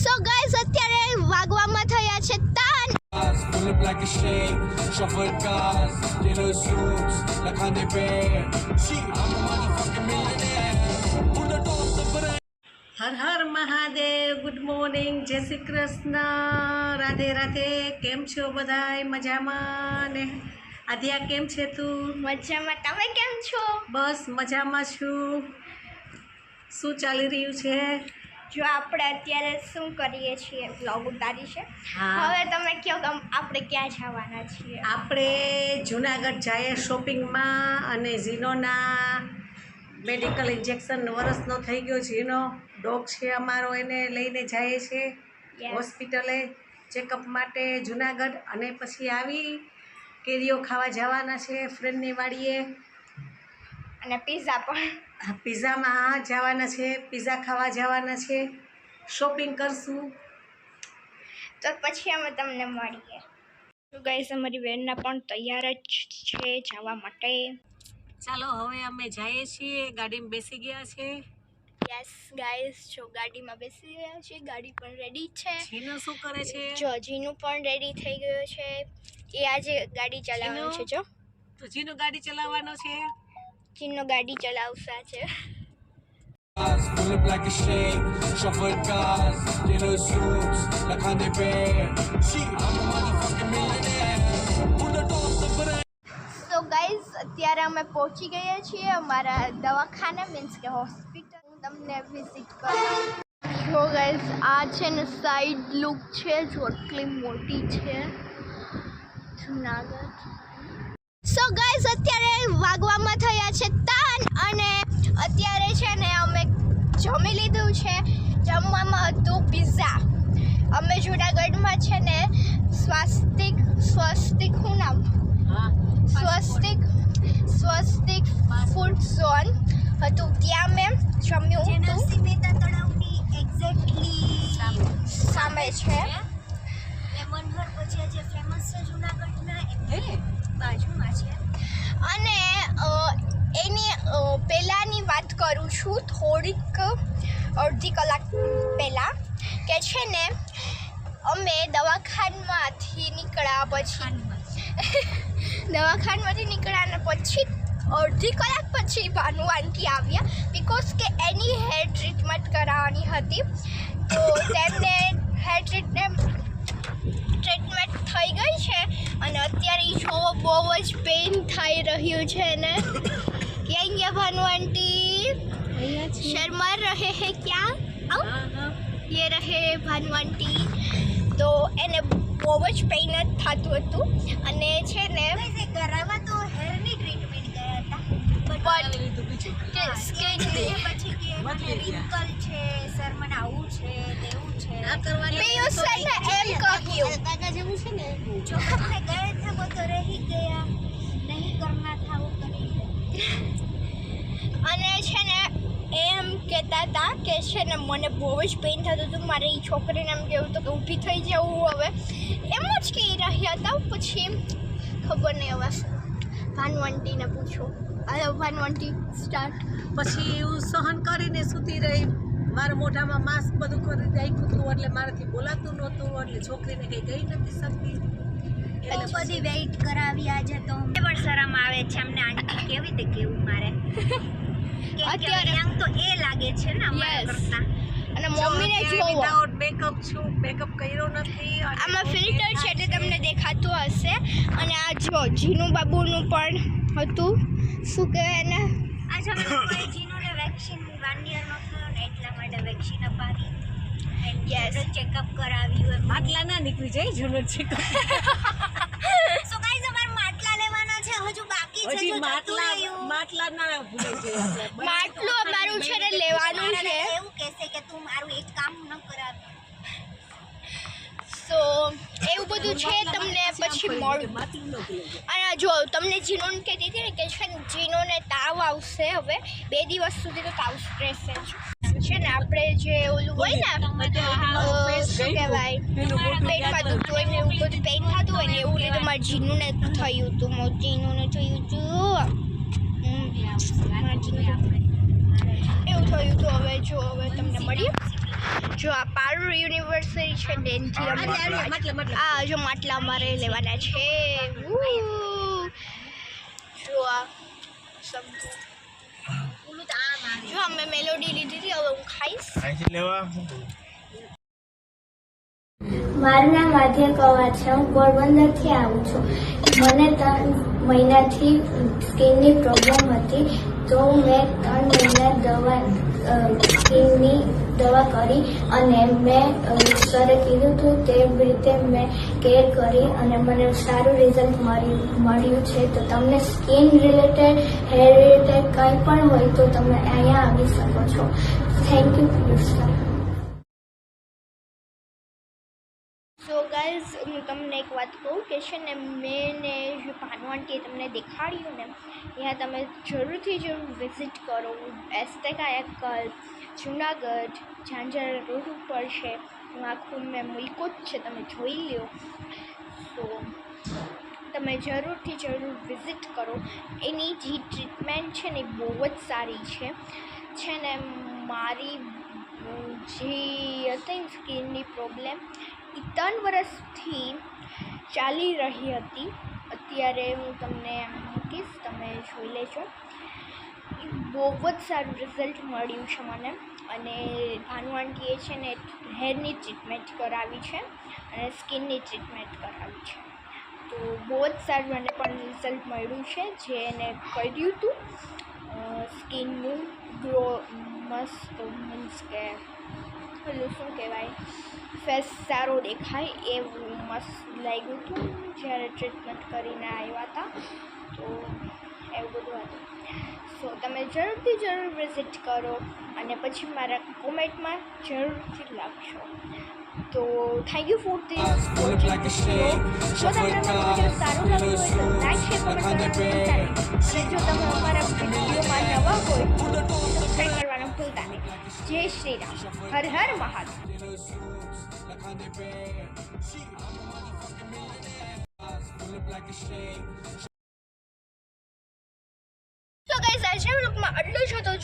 So guys અત્યારે વાગવામાં થયા છે તાન. હર હર મહાદેવ. ગુડ મોર્નિંગ, જય શ્રી કૃષ્ણ, રાધે રાધે. કેમ છો બધાય? મજામાં ને? આદ્યા કેમ છે તું? મજામાં. તમે કેમ છો? બસ મજામાં છું. શું ચાલી રહ્યું છે? જો આપણે અત્યારે શું કરીએ છીએ, વ્લોગ ઉતારી છે. હા. હવે તમે કહો કે આપણે ક્યાં જવાના છીએ? આપણે જુનાગઢ જઈએ શોપિંગમાં, અને ઝીનોના મેડિકલ ઇન્જેક્શન વર્ષનો થઈ ગયો. ઝીનો ડોગ છે અમારો, એને લઈને જઈએ છીએ હોસ્પિટલે ચેકઅપ માટે જુનાગઢ. અને પછી આવી કેરીઓ ખાવા જવાના છે ફ્રેન્ડની વાડીએ, અને પીઝા પણ. પીઝામાં જવાના છે, પીઝા ખાવા જવાના છે, શોપિંગ કરશું. તો પછી અમે તમને મળીએ. તો ગાઈસ અમારી બેનના પણ તૈયાર જ છે જવા માટે. ચાલો હવે અમે જઈએ છીએ. ગાડીમાં બેસી ગયા છે. યસ ગાઈસ, જો ગાડીમાં બેસી ગયા છે, ગાડી પણ રેડી છે. જીનો શું કરે છે? જો જીનું પણ રેડી થઈ ગયો છે. એ આજે ગાડી ચલાવવાનું છે. જો તો જીનો ગાડી ચલાવવાનો છે. જીનો ગાડી ચલાવશે આજે. સો ગાઈઝ અત્યારે અમે પહોંચી ગયા છીએ અમારા દવાખાને, મીન્સ કે હોસ્પિટલ. હું તમને વિઝિટ કરું. જો ગાઈઝ આ છે ને સાઈડ લુક છે, જો આટલી મોટી છે જુનાગઢ. સો ગાઈઝ અત્યારે વાગવામાં થયા છે તાન, અને અત્યારે છે ને અમે જમી લીધું છે. જમવામાં હતું પિઝા. અમે જુનાગઢમાં છે ને સ્વસ્તિક શું નામ? સ્વસ્તિક ફૂડ ઝોન હતું, ત્યાં મેં જમ્યું હતું. નરસિંહ મહેતા તળાવની એક્ઝેક્ટલી સામે છે. મનહર ભજીયા જે ફેમસ છે જુનાગઢના, એની બાજુમાં છે. અને એની પહેલાંની વાત કરું છું, થોડીક અડધી કલાક પહેલાં, કે છે ને અમે દવાખાનામાંથી નીકળ્યા પછી અડધી કલાક પછી ભાનુ આંટી આવ્યા, બિકોઝ કે એની હેર ટ્રીટમેન્ટ કરાવવાની હતી. તો તેમને હેર ટ્રીટમેન્ટ થઈ ગઈ છે, અને અત્યારે જો બહુ જ પેઇન થઈ રહ્યું છે ને. ક્યાં ગયા ભાનુ આંટી? શર્મા રહે હે ક્યાં? ये रहे भानु आंटी. તો એને બહુ જ પેઇન જ થતું હતું, અને છે ને કરાવવા તો હેરની ટ્રીટમેન્ટ ગયા હતા, બટ સ્કિનની પછી કે મને રિંકલ છે, સર મને આવું છે તેવું છે. પિયુષને એમ કહ્યું કાકા જેવું છે ને, જો આપણે ગયે થા વો તો રહી ગયા, નહીં કરના થા વો કરી. અને છે ને એમ કહેતા હતા કે છે ને મને બહુ જ પેઇન થતું હતું. મારે એ છોકરીને એમ કહેવું હતું કે ઊભી થઈ જવું. હવે એમ જ કહી રહ્યા હતા. પછી ખબર નહીં, હવે ભાનુ આંટીને પૂછો. હાલો ભાનુ આંટી, સ્ટાર્ટ. પછી હું સહન કરીને સૂતી રહી. મારા મોઢામાં માસ્ક બધું કરી રાખ્યું હતું, એટલે મારાથી બોલાતું નહોતું, એટલે છોકરીને કંઈ કહી નથી શકતી. એટલે બધી વેઇટ કરાવી આજે. તો પણ શરમ આવે છે અમને આંટી કેવી રીતે કેવું મારે. અત્યારે યંગ તો એ લાગે છે ને અમારા કરતા. અને મમ્મીને જોવો, વિધાઉટ મેકઅપ છું, મેકઅપ કર્યો નથી. આમાં ફિલ્ટર છે એટલે તમને દેખાતું હશે. અને આ જો જીનુ બાબુનું પણ હતું, શું કહેવાય ને, આજે અમે લોકોએ જીનુને વેક્સિન 1 યરનો થયો ને, એટલા માટે વેક્સિન અપાવી. યસ, ચેકઅપ કરાવ્યું. માટલા ના નીકળી જાય જૂનો ચેકઅપ. સો ગાઈઝ અમારે માટલા લેવાના છે, હજુ બાકી છે. હજી માટલા ના ભૂલે છે. માટલું અમારું છે ને લેવાનું છે. એવું કહેશે કે તું મારું એક કામ ન કરાવે. સો એવું બધું છે, તમને પછી મળું. અને જો તમને જીનોને કહેતી હતી ને કે છે ને જીનોને તાવ આવશે. હવે 2 દિવસ સુધી તો તાવ રહેશે છે ને. આપણે જે ઓલું હોય ને, શું કહેવાય, પેટમાં દુખતું હોય ને, એવું બધું પેઇન થતું હોય ને, એવું લીધે મારા જીનુને થયું હતું. જીનુને થયું હતું, એવું થયું હતું. હવે જો હવે તમને મળીએ. જો આ પારૂલ યુનિવર્સિટી છે ડેન્જિયમ જો માટલા અમારે લેવાના છે જો આ જો અમે મેલોડી લીધી હતી હવે હું ખાઈશ મારું નામ આધ્યા કવા છે. હું પોરબંદરથી આવું છું. મને 3 મહિનાથી સ્કિનની પ્રોબ્લેમ હતી, તો મેં 3 મહિના સ્કિનની દવા કરી અને મેં સરે કીધું હતું તે રીતે મેં કેર કરી અને મને સારું રિઝલ્ટ મળ્યું છે. તો તમને સ્કિન રિલેટેડ, હેર રિલેટેડ કંઈ પણ હોય તો તમે અહીંયા આવી શકો છો. Thank you Piyush. So guys હું તમને એક વાત કહું કે છે ને મેં જે ભાનુ આંટીએ તમને દેખાડ્યું ને ત્યાં તમે જરૂરથી જરૂર વિઝિટ કરો. એસ્ટેકાયકલ જુનાગઢ ઝાંઝર રોડ ઉપર છે. હું આખું મેં મૂક્યો જ છે, તમે જોઈ લો. તો તમે જરૂરથી જરૂર વિઝિટ કરો. એની જે ટ્રીટમેન્ટ છે ને બહુ જ સારી છે ને મારી જે હતી સ્કિનની પ્રોબ્લેમ એ 3 વર્ષથી ચાલી રહી હતી. અત્યારે હું તમને મૂકીશ, તમે જોઈ લેજો. એ બહુ જ સારું રિઝલ્ટ મળ્યું છે મને. અને ભાનુ આંટીએ છે ને હેરની ટ્રીટમેન્ટ કરાવી છે અને સ્કિનની ટ્રીટમેન્ટ કરાવી છે. તો બહુ જ સારું મને પણ રિઝલ્ટ મળ્યું છે. જે એને કર્યું હતું સ્કિનનું ગ્રો મસ્ત, મીન્સ કે પેલું શું કહેવાય, ફેસ સારો દેખાય એવું મસ્ત લાગ્યું હતું જ્યારે ટ્રીટમેન્ટ કરીને આવ્યા હતા. તો એવું બધું હતું. સો તમે જરૂરથી જરૂર વિઝિટ કરો અને પછી મારા કોમેન્ટમાં જરૂરથી લખશો. તો thank you for this watching. જો તમને મારો વિડીયો સારો લાગ્યો હોય તો લાઈક, શેર, કમેન્ટ કરવાનું ભૂલતા નહીં. અને જો તમે અમારા વિડીયોમાં નવા હોય તો સબસ્ક્રાઈબ કરવાનું ભૂલતા નહીં. જય શ્રી રામ. હર હર મહાદેવ. તો ગાઈઝ આજના વ્લોગમાં આટલું જ હતું.